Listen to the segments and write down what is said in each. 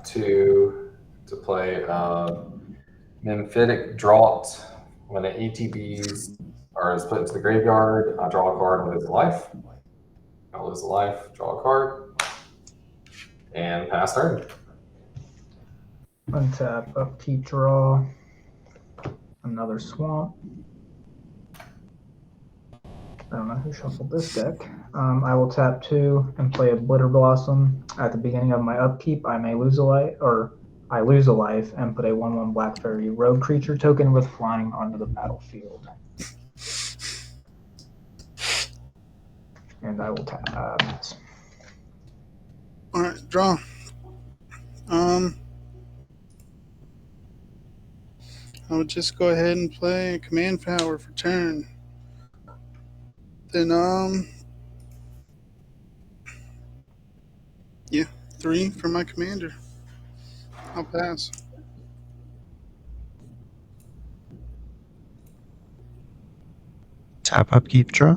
2 to play Memphitic Drought. When an ETBs is put into the graveyard, I draw a card and lose a life. I lose a life, draw a card, and pass turn. Untap, upkeep, draw. Another swamp. I don't know who shuffled this deck. I will tap 2 and play a Blitter Blossom. At the beginning of my upkeep, I may lose a life, or I lose a life and put a 1/1 Black Fairy rogue creature token with flying onto the battlefield. And I will pass. Alright, draw. I would just go ahead and play a command power for turn. Then, yeah, 3 for my commander. I'll pass. Tap, upkeep, draw.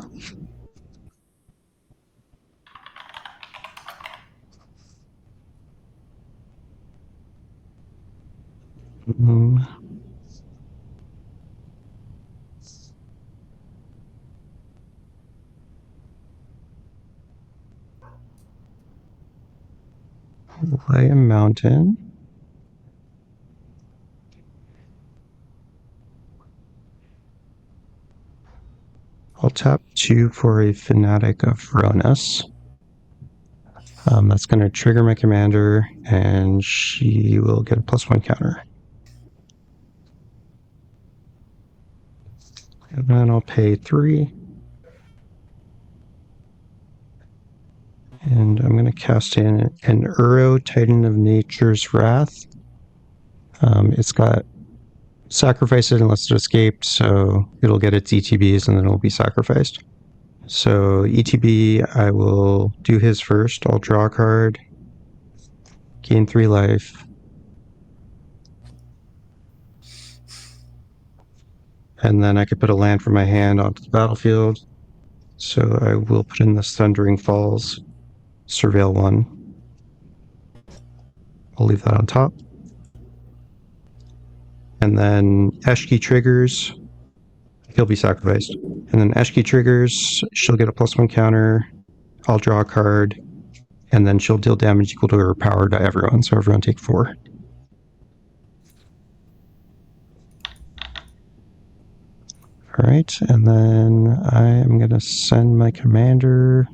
Play a mountain. I'll tap 2 for a Fanatic of Vronis. That's going to trigger my commander, and she will get a +1 counter. And then I'll pay 3. And I'm going to cast in an Uro, Titan of Nature's Wrath. It's got sacrifice it unless it escaped, so it'll get its ETBs and then it'll be sacrificed. So ETB, I will do his first. I'll draw a card, gain 3 life. And then I could put a land from my hand onto the battlefield. So I will put in this Thundering Falls, Surveil 1. I'll leave that on top. And then Eshki triggers, he'll be sacrificed. And then Eshki triggers, she'll get a +1 counter, I'll draw a card, and then she'll deal damage equal to her power to everyone, so everyone take 4. Alright, and then I am going to send my commander.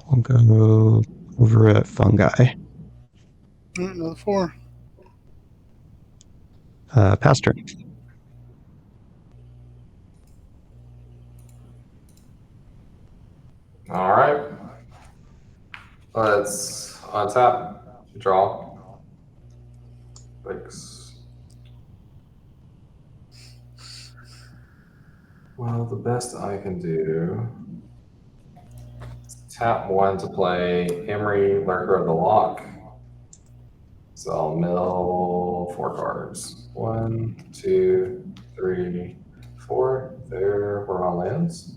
I'll go over at Fungi. Another 4. Pass turn. All right. Let's untap, draw. Thanks. Well, the best I can do is tap 1 to play Emery, Lurker of the Lock. So I'll mill 4 cards. 1, 2, 3, 4. There were my lands.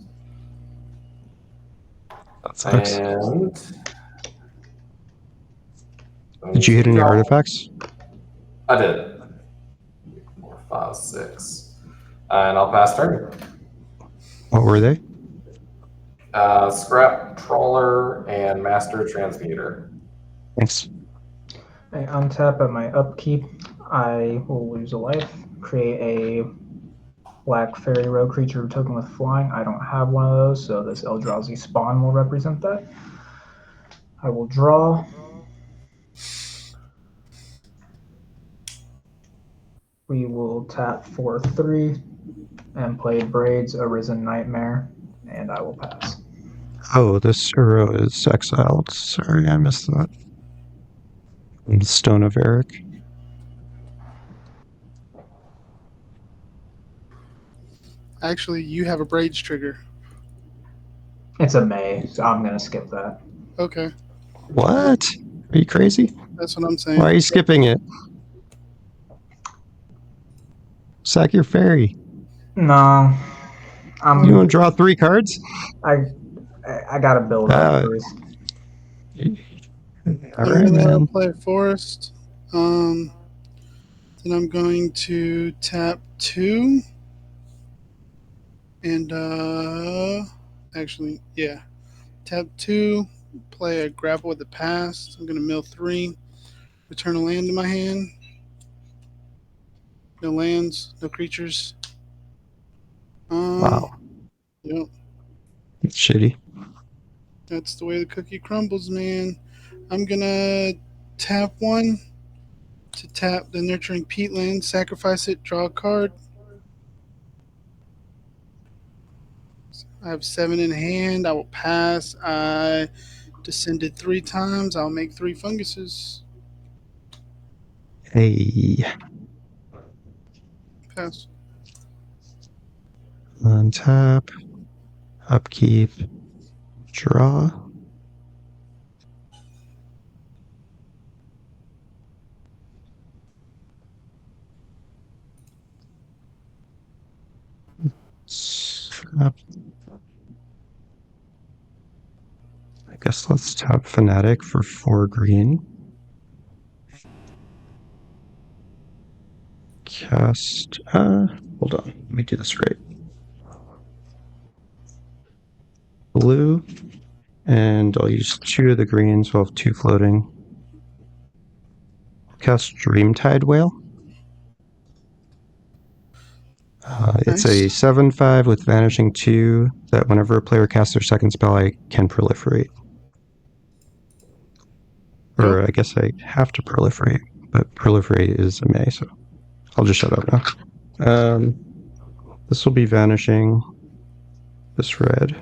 That sucks. And did you hit any artifacts? I did. 4, 5, 6. And I'll pass turn. What were they? Scrap Trawler and Master Transmuter. Thanks. I untap at my upkeep. I will lose a life. Create a Black Fairy Rogue creature token with flying. I don't have one of those, so this Eldrazi Spawn will represent that. I will draw. We will tap for 3 and play Braids Arisen Nightmare, and I will pass. Oh, this hero is exiled. Sorry, I missed that. Stone of Eric. Actually, you have a Braids trigger. It's a May, so I'm going to skip that. Okay. What? Are you crazy? That's what I'm saying. Why are you skipping it? Sack your fairy. No. You want to draw 3 cards? I got to build up first. All I'm right, gonna man. play Forest. Then I'm going to tap 2. And actually, yeah. Tap 2, play a Grapple with the Past. I'm gonna mill 3, return a land to my hand. No lands, no creatures. Wow, Yep, it's shitty. that's the way the cookie crumbles, man. I'm gonna tap 1 to tap the Nurturing Peatland, sacrifice it, draw a card. I have 7 in hand. I will pass. I descended 3 times. I'll make 3 funguses. Hey, Pass. untap, upkeep, draw. Snap. I guess let's tap Fanatic for 4 green. Cast. Hold on. Let me do this right. Blue, and I'll use 2 of the greens. We'll have 2 floating. Cast Dreamtide Whale. It's a Nice. 7/5 with Vanishing 2 that whenever a player casts their second spell, I can proliferate. Or Yep. I guess I have to proliferate, but proliferate is a May, so I'll just shut up now. This will be Vanishing. This red.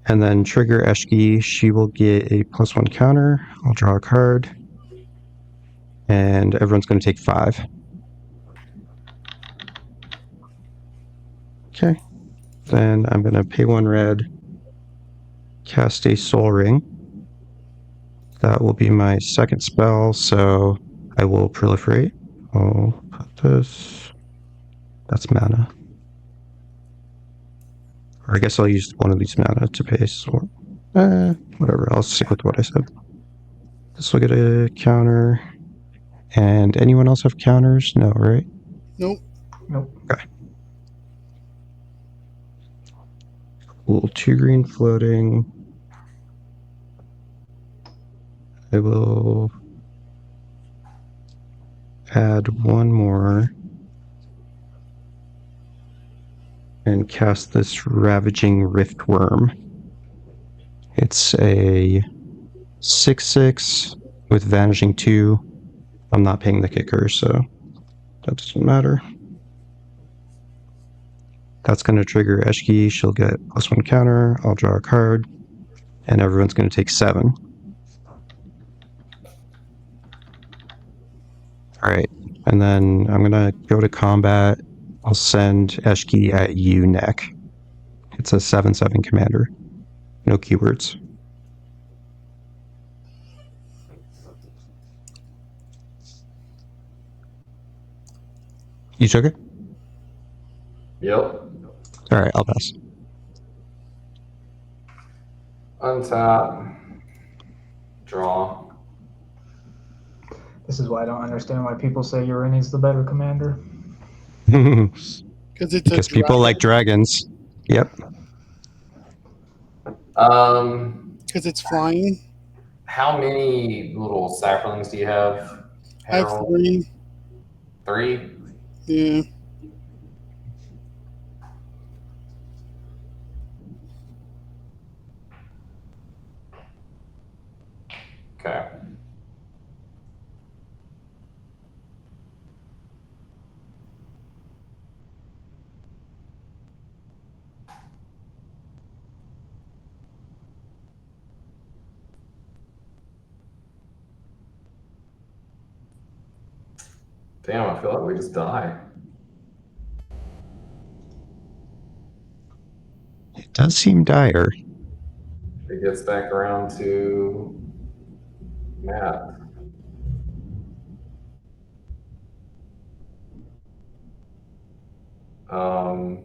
And then trigger Eshki. She will get a +1 counter. I'll draw a card. And everyone's going to take 5. Okay. Then I'm going to pay 1 red. Cast a Soul Ring. That will be my second spell, so I will proliferate. I'll put this. That's mana. Or I guess I'll use one of these mana to pay Soul. Whatever, I'll stick with what I said. This will get a counter. And anyone else have counters? No, right? Nope. Nope. Okay. Cool. 2 green floating. I will add 1 more and cast this Ravaging Riftworm. It's a 6/6 with Vanishing 2. I'm not paying the kicker, so that doesn't matter. That's going to trigger Eshki. She'll get +1 counter. I'll draw a card. And everyone's going to take 7. Alright. And then I'm going to go to combat. I'll send Eshki at you, neck. It's a 7/7 commander. No keywords. You took it? Yep. Alright, I'll pass. Untap. Draw. This is why I don't understand why people say Urani's the better commander. Because it's Because people like dragons. Yep. Because it's flying. How many little saplings do you have, I have Harold? 3. 3? Yeah. Okay. Damn, I feel like we just die. It does seem dire. It gets back around to Matt. Um,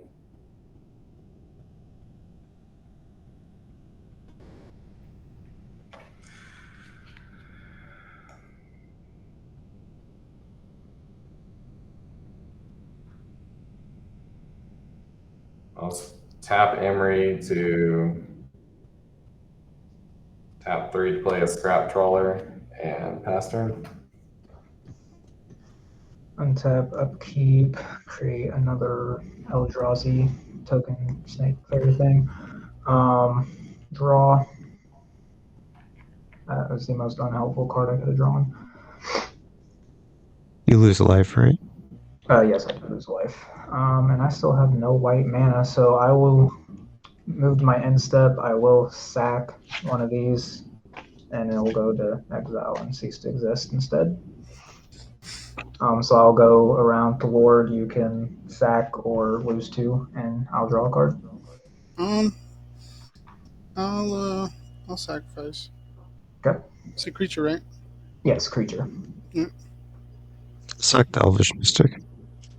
I'll tap Emery to tap 3 to play a Scrap Trawler and pass turn. Untap, upkeep, create another Eldrazi token snake fairy thing. Draw. That was the most unhelpful card I could have drawn. You lose a life, right? Yes, I lose life. And I still have no white mana, so I will move to my end step. I will sack one of these, and it will go to exile and cease to exist instead. So I'll go around the board. You can sack or lose 2, and I'll draw a card. I'll sacrifice. Okay. It's a creature, right? Yes, creature. Sack the Elvish Mystic.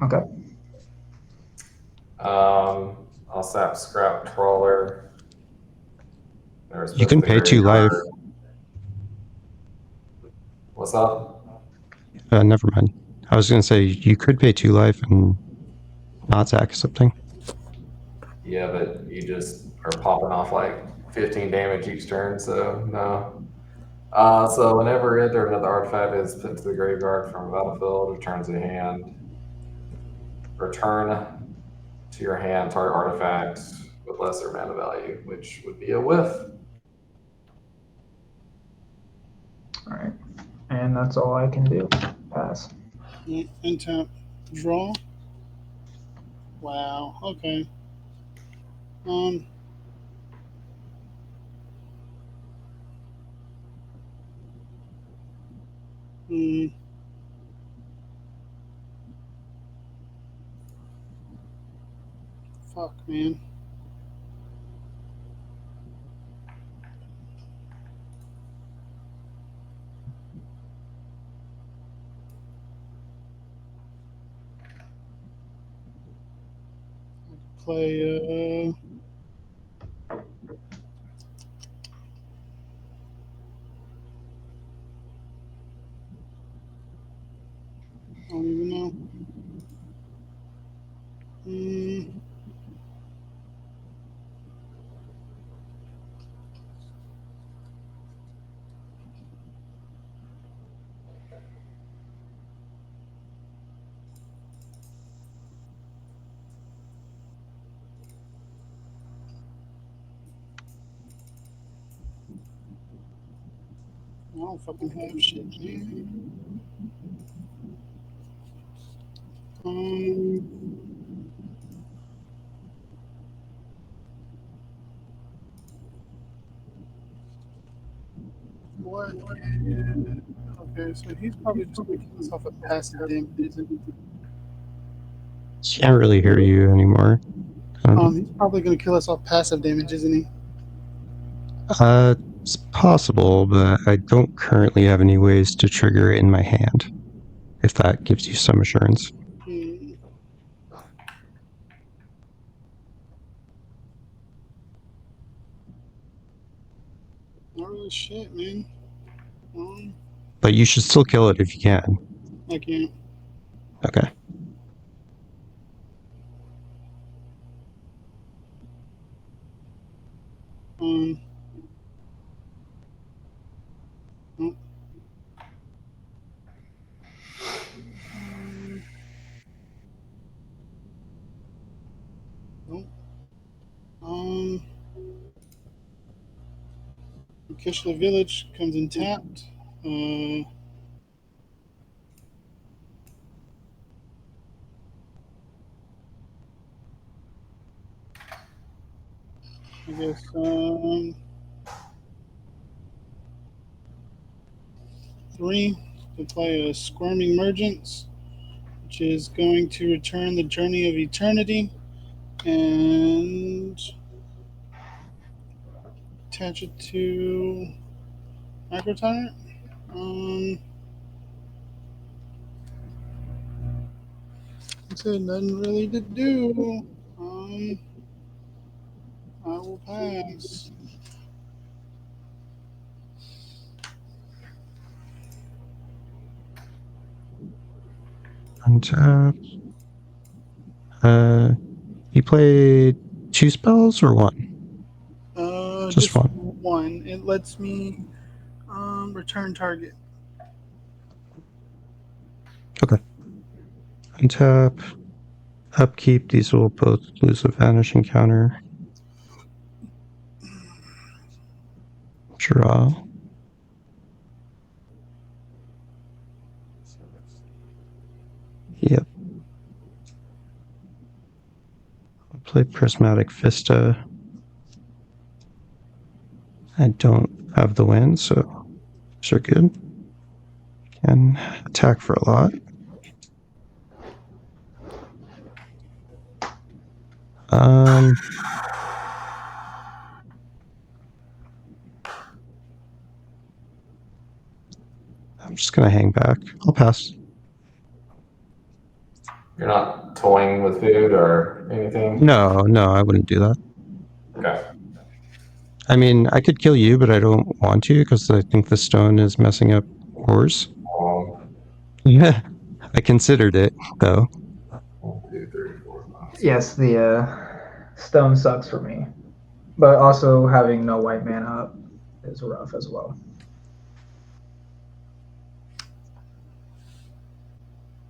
Okay. I'll sap Scrap Trawler. There's You can the pay 2 life. graveyard. What's up? Never mind. I was going to say you could pay 2 life and not sack something. Yeah, but you just are popping off like 15 damage each turn, so no. So whenever either another artifact is put to the graveyard from a battlefield, returns to hand. Return to your hand target artifact with lesser mana value, which would be a whiff. All right. And that's all I can do. Pass. Untap. Draw. Wow. Okay. Fuck, man. Play, I don't even know. I don't fucking have shit, man. What? Okay, so he's probably just making himself a passive damage, isn't he? Can't really hear you anymore. He's probably going to kill us off passive damage, isn't he? It's possible, but I don't currently have any ways to trigger it in my hand, if that gives you some assurance. Not really shit, man. But you should still kill it if you can. I can't. Okay. Nope. Nope. Kishla Village comes in tapped. I guess 3 to play a Squirming Merchants, which is going to return the Journey of Eternity and attach it to Mycotyrant. So nothing really to do. I will pass. Untap. He played 2 spells or 1? Just one. one. It lets me return target. Okay. Untap. Upkeep. These will both lose a vanishing counter. Draw. Yep. I'll play Prismatic Vista. I don't have the win, so these are good. Can attack for a lot. I'm just gonna hang back. I'll pass. You're not toying with food or anything? No, I wouldn't do that. Okay. I mean, I could kill you, but I don't want to because I think the stone is messing up ores. Yeah, I considered it though. 1, 2, 3, 4, 5. Yes, the stone sucks for me, but also having no white mana up is rough as well.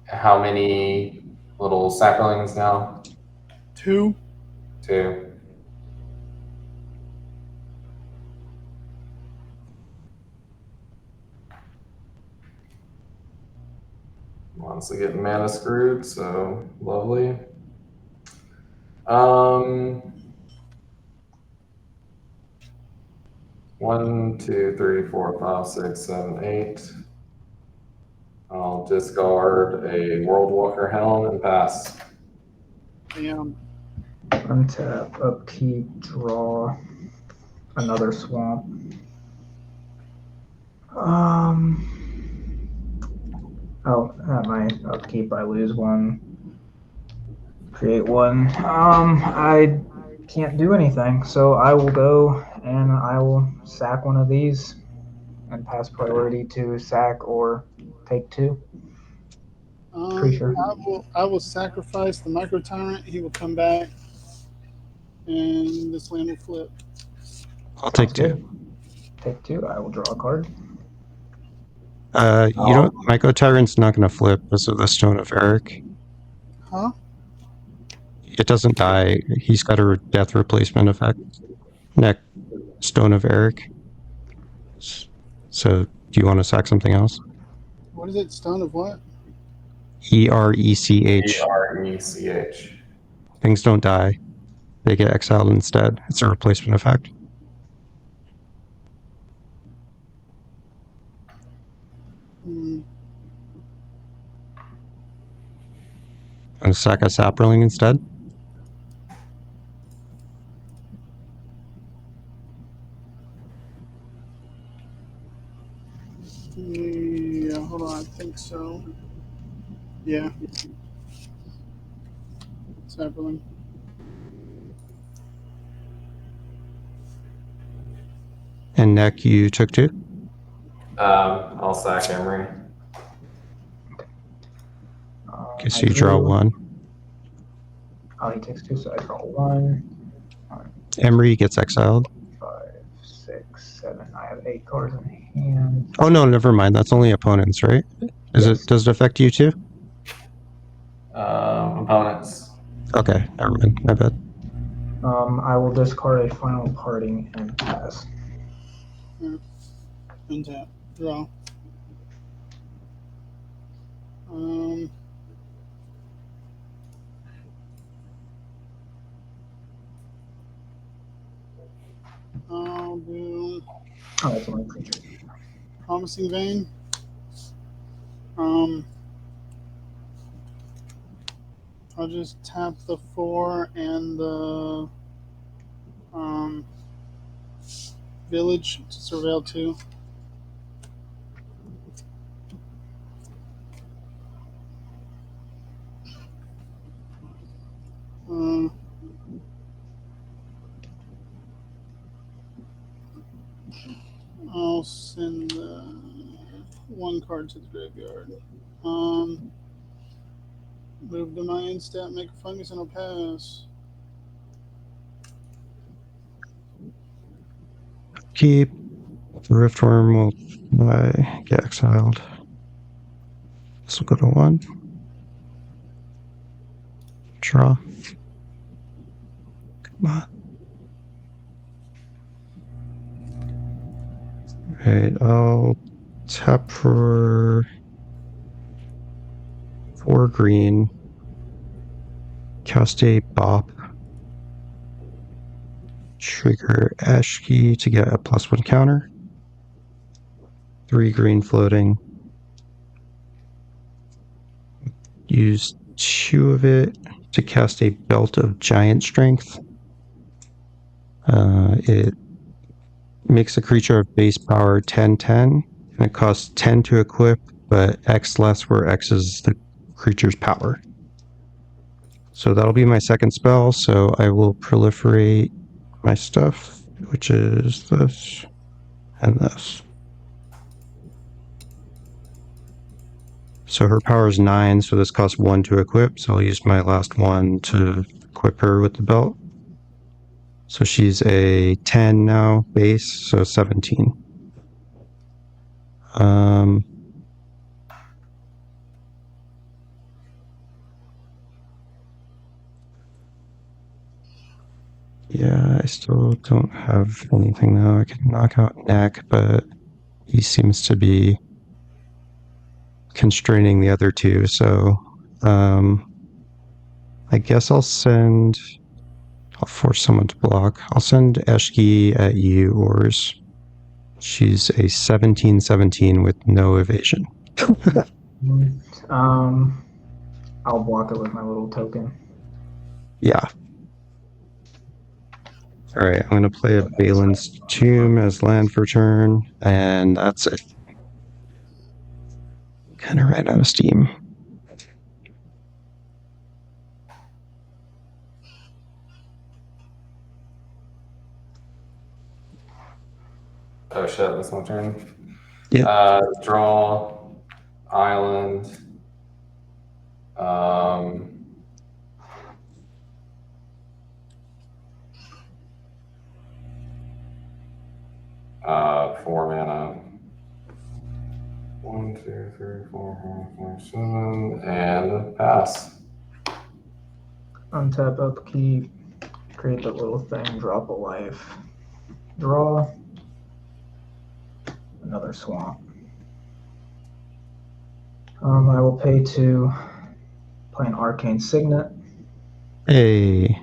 How many little saplings now? 2. 2. Honestly getting mana screwed, so lovely. 1, 2, 3, 4, 5, 6, 7, 8. I'll discard a World Walker Helm and pass. Damn. Untap, upkeep, draw, another swamp. Oh, at my upkeep, I lose 1. Create 1. I can't do anything, so I will go and I will sack one of these and pass priority to sack or take 2. Creature. I will sacrifice the Mycotyrant. He will come back, and this land will flip. I'll take Sounds 2. good. Take 2. I will draw a card. You don't. Mycotyrant's not going to flip because of the Stone of Eric. Huh? It doesn't die. He's got a death replacement effect. Stone of Eric. So, do you want to sack something else? What is it? Stone of what? ERECH. ERECH. Things don't die. They get exiled instead. It's a replacement effect. And sack a Sapperling instead? Yeah, hold on. I think so. Yeah. Sapperling. And Neck, you took 2? I'll sack Emery. Guess I you draw drew. 1. Oh, he takes 2, so I draw 1. Emery gets exiled. 5, 6, 7. I have 8 cards in hand. Oh no, never mind. That's only opponents, right? Yes. Does it affect you too? Opponents. Okay, never mind. My bad. I will discard a final parting and pass. Untap. Draw. I'll do Oh, that's only creature. Promising Vein. I'll just tap the 4 and the Village to surveil 2. I'll send 1 card to the graveyard. Move to my end step, make a fungus, and I'll pass. upkeep. The Riftworm will get exiled. This will go to 1. Draw. Come on. Alright, I'll tap for 4 green. Cast a Bop. Trigger Eshki to get a +1 counter. 3 green floating. Use 2 of it to cast a Belt of Giant Strength. It makes a creature of base power 10/10, and it costs 10 to equip, but X less, where X is the creature's power. So that'll be my second spell, so I will proliferate my stuff, which is this and this. So her power is 9, so this costs 1 to equip, so I'll use my last 1 to equip her with the belt. So she's a 10 now, base, so 17. Yeah, I still don't have anything now. I can knock out Neck, but he seems to be constraining the other two, so I guess I'll force someone to block. I'll send Eshki at you, Ors. She's a 17/17 with no evasion. I'll block it with my little token. Yeah. Alright, I'm going to play a Balin's Tomb as land for turn, and that's it. Kind of ran out of steam. Oh shit, that's my turn. Yeah. Draw, island. 4 mana. 1, 2, 3, 4, 5, 6, 7, and pass. Untap, upkeep, create that little thing, drop a life, draw, another swamp. I will pay to play an Arcane Signet. Hey,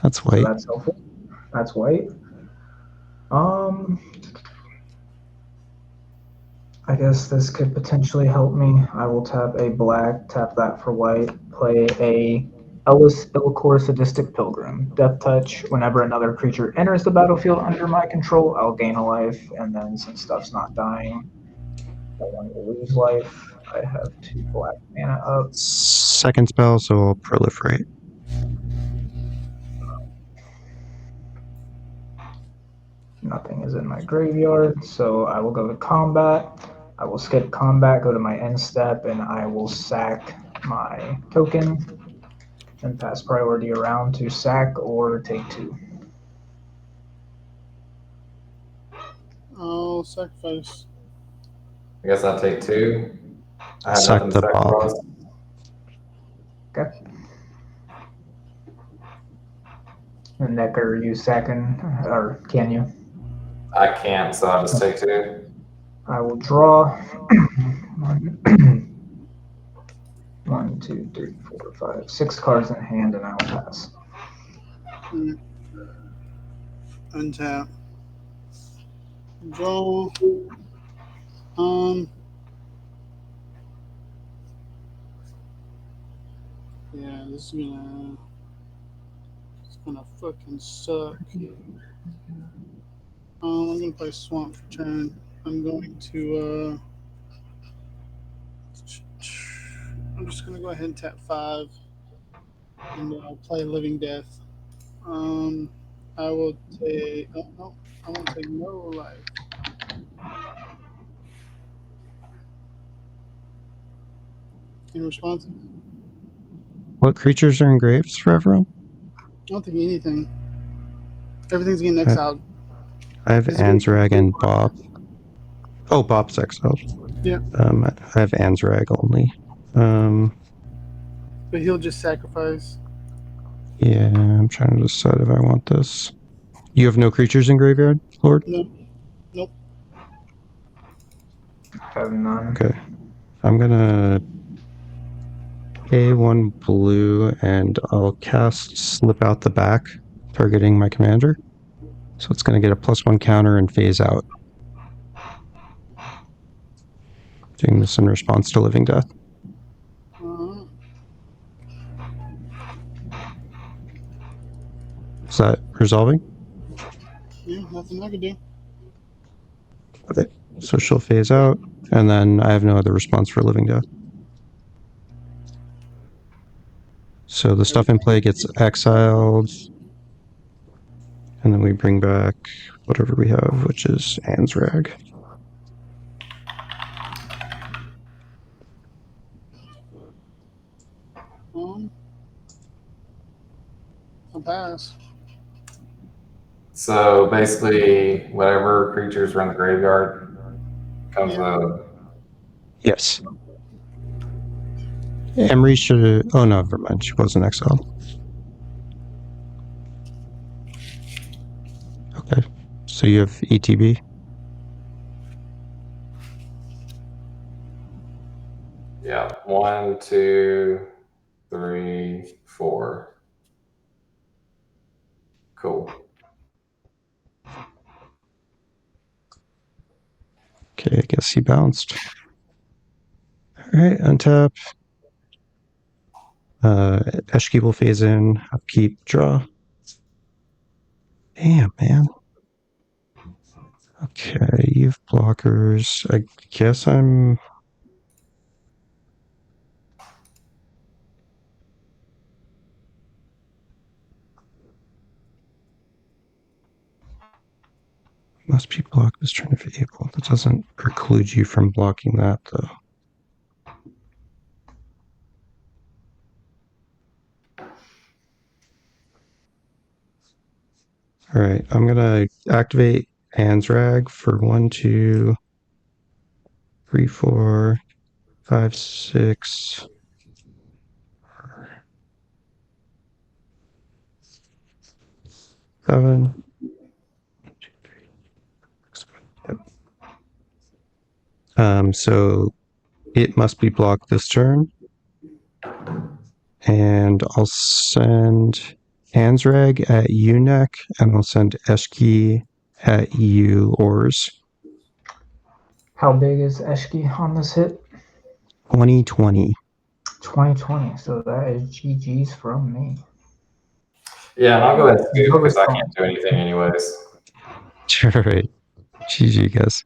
that's So white. that's helpful. That's white. I guess this could potentially help me. I will tap a black, tap that for white, play a Ellis Ilcor Sadistic Pilgrim. Death touch. Whenever another creature enters the battlefield under my control, I'll gain a life, and then since stuff's not dying, I want to lose life. I have 2 black mana up. Second spell, so I'll proliferate. Nothing is in my graveyard, so I will go to combat. I will skip combat, go to my end step, and I will sack my token and pass priority around to sack or take 2. I'll sacrifice. I guess I'll take 2. I have Sack nothing the to Bob. sacrifice. Okay. And Nick, are you sacking, or can you? I can't, so I'll just take 2. I will draw. 1, 2, 3, 4, 5, 6 cards in hand, and I will pass. Untap. Draw. Yeah, this is gonna fucking suck. I'm gonna play Swamp for turn. I'm going to I'm just gonna go ahead and tap 5 and play Living Death. I will take no, I won't take no life. In response, What creatures are in graves for everyone? I don't think anything. Everything's getting Okay. exiled. I have Is it- Anzrag and Bop. Oh, Bop's exiled. Yeah. I have Anzrag only. But he'll just sacrifice. Yeah, I'm trying to decide if I want this. You have no creatures in graveyard, Lord? No. Nope. I have none. Okay. I'm gonna pay 1 blue and I'll cast Slip Out the Back, targeting my commander. So it's gonna get a +1 counter and phase out. Doing this in response to Living Death. Is that resolving? Yeah, nothing I can do. Okay. So she'll phase out, and then I have no other response for Living Death. So the stuff in play gets exiled, and then we bring back whatever we have, which is Anzrag. I'll pass. So basically, whatever creatures are in the graveyard comes Yeah. Yes. Emery should have... Oh, no, never mind. She wasn't exiled. Okay. So you have ETB? Yeah, 1, 2, 3, 4. Cool. Okay, I guess he bounced. Alright, untap. Eshki will phase in, upkeep, draw. Damn, man. Okay, you have blockers. I guess I'm... Must be blocked this turn if able. That doesn't preclude you from blocking that, though. All right, I'm gonna activate Anzrag for 1, 2, 3, 4, 5, 6. 7. So it must be blocked this turn. And I'll send Anzrag at U neck, and I'll send Eshki at U ors. How big is Eshki on this hit? 2020. 2020. So that is GG's from me. Yeah, and I'll go ahead and scoop because I can't do anything anyways. All right. GG, guys.